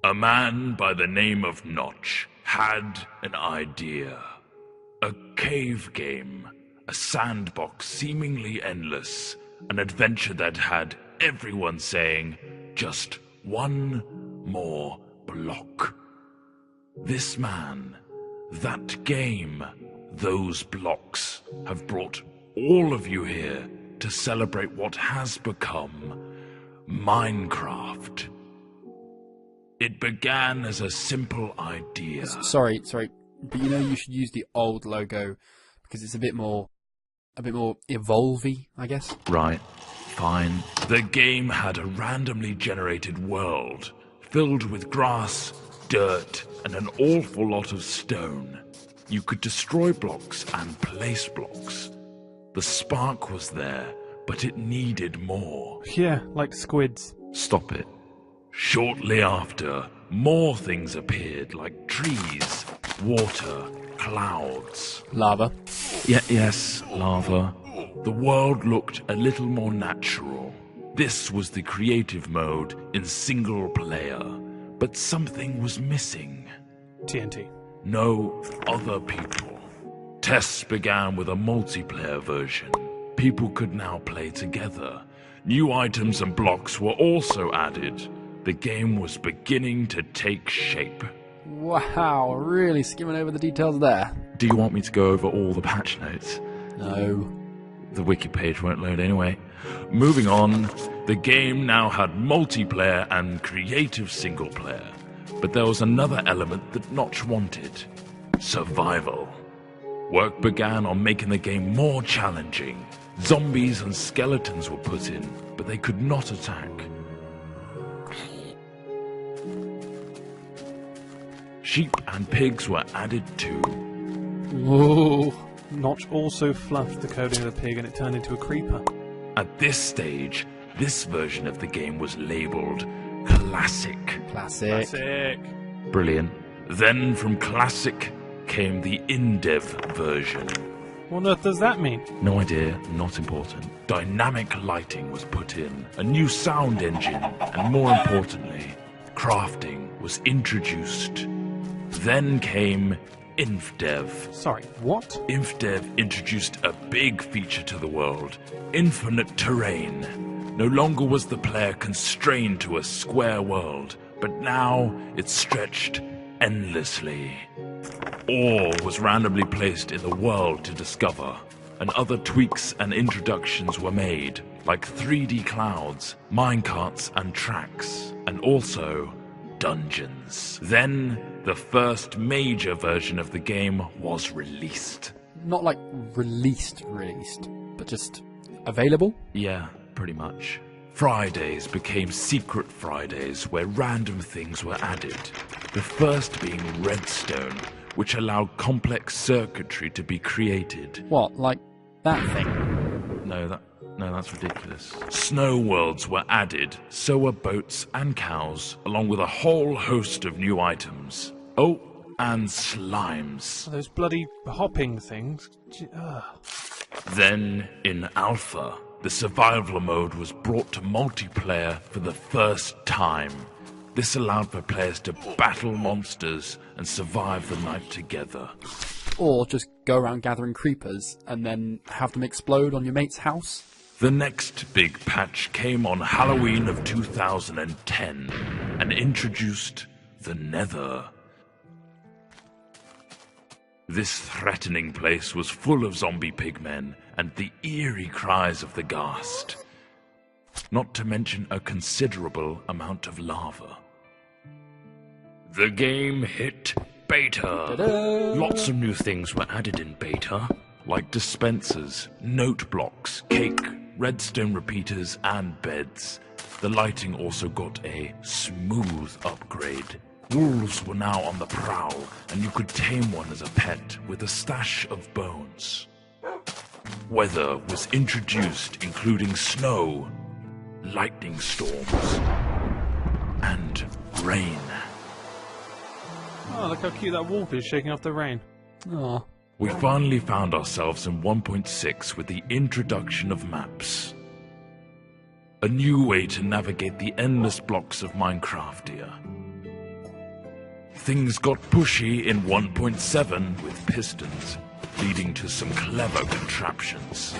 A man by the name of Notch had an idea. A cave game, a sandbox seemingly endless, an adventure that had everyone saying, just one more block. This man, that game, those blocks have brought all of you here to celebrate what has become Minecraft. It began as a simple idea. Sorry, but you know you should use the old logo because it's a bit more evolve-y, I guess. Right, fine. The game had a randomly generated world filled with grass, dirt, and an awful lot of stone. You could destroy blocks and place blocks. The spark was there, but it needed more. Yeah, like squids. Stop it. Shortly after, more things appeared, like trees, water, clouds. Lava. Yes, lava. The world looked a little more natural. This was the creative mode in single player, but something was missing. TNT. No other people. Tests began with a multiplayer version. People could now play together. New items and blocks were also added. The game was beginning to take shape. Wow, really skimming over the details there. Do you want me to go over all the patch notes? No. The wiki page won't load anyway. Moving on, the game now had multiplayer and creative single player. But there was another element that Notch wanted. Survival. Work began on making the game more challenging. Zombies and skeletons were put in, but they could not attack. Sheep and pigs were added too. Whoa. Notch also fluffed the coding of the pig and it turned into a creeper. At this stage, this version of the game was labelled Classic. Classic. Brilliant. Then from Classic came the in-dev version. What on earth does that mean? No idea, not important. Dynamic lighting was put in, a new sound engine, and more importantly, crafting was introduced. Then came InfDev. Sorry, what? InfDev introduced a big feature to the world, infinite terrain. No longer was the player constrained to a square world, but now it stretched endlessly. Ore was randomly placed in the world to discover, and other tweaks and introductions were made, like 3D clouds, minecarts and tracks, and also dungeons. Then, the first major version of the game was released. Not like released, but just available? Yeah, pretty much. Fridays became Secret Fridays, where random things were added. The first being redstone, which allowed complex circuitry to be created. What, like that thing? No, that's ridiculous. Snow worlds were added, so were boats and cows, along with a whole host of new items. Oh, and slimes. Oh, those bloody hopping things. Then, in Alpha, the survival mode was brought to multiplayer for the first time. This allowed for players to battle monsters and survive the night together. Or just go around gathering creepers and then have them explode on your mate's house? The next big patch came on Halloween of 2010 and introduced the Nether. This threatening place was full of zombie pigmen and the eerie cries of the ghast. Not to mention a considerable amount of lava. The game hit beta. Ta-da! Lots of new things were added in beta, like dispensers, note blocks, cake, redstone repeaters, and beds. The lighting also got a smooth upgrade. Wolves were now on the prowl, and you could tame one as a pet with a stash of bones. Weather was introduced, including snow, lightning storms, and rain. Oh, look how cute that wolf is shaking off the rain. Aw. We finally found ourselves in 1.6 with the introduction of maps. A new way to navigate the endless blocks of Minecraft here. things got pushy in 1.7 with pistons, leading to some clever contraptions.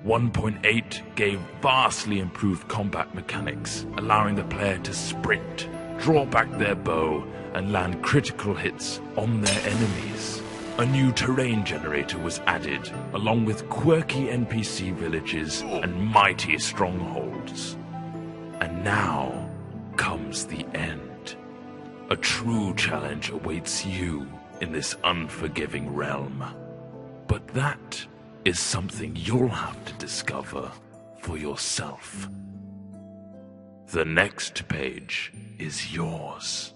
1.8 gave vastly improved combat mechanics, allowing the player to sprint, draw back their bow, and land critical hits on their enemies. A new terrain generator was added, along with quirky NPC villages and mighty strongholds. And now comes the end. A true challenge awaits you in this unforgiving realm. But that is something you'll have to discover for yourself. The next page is yours.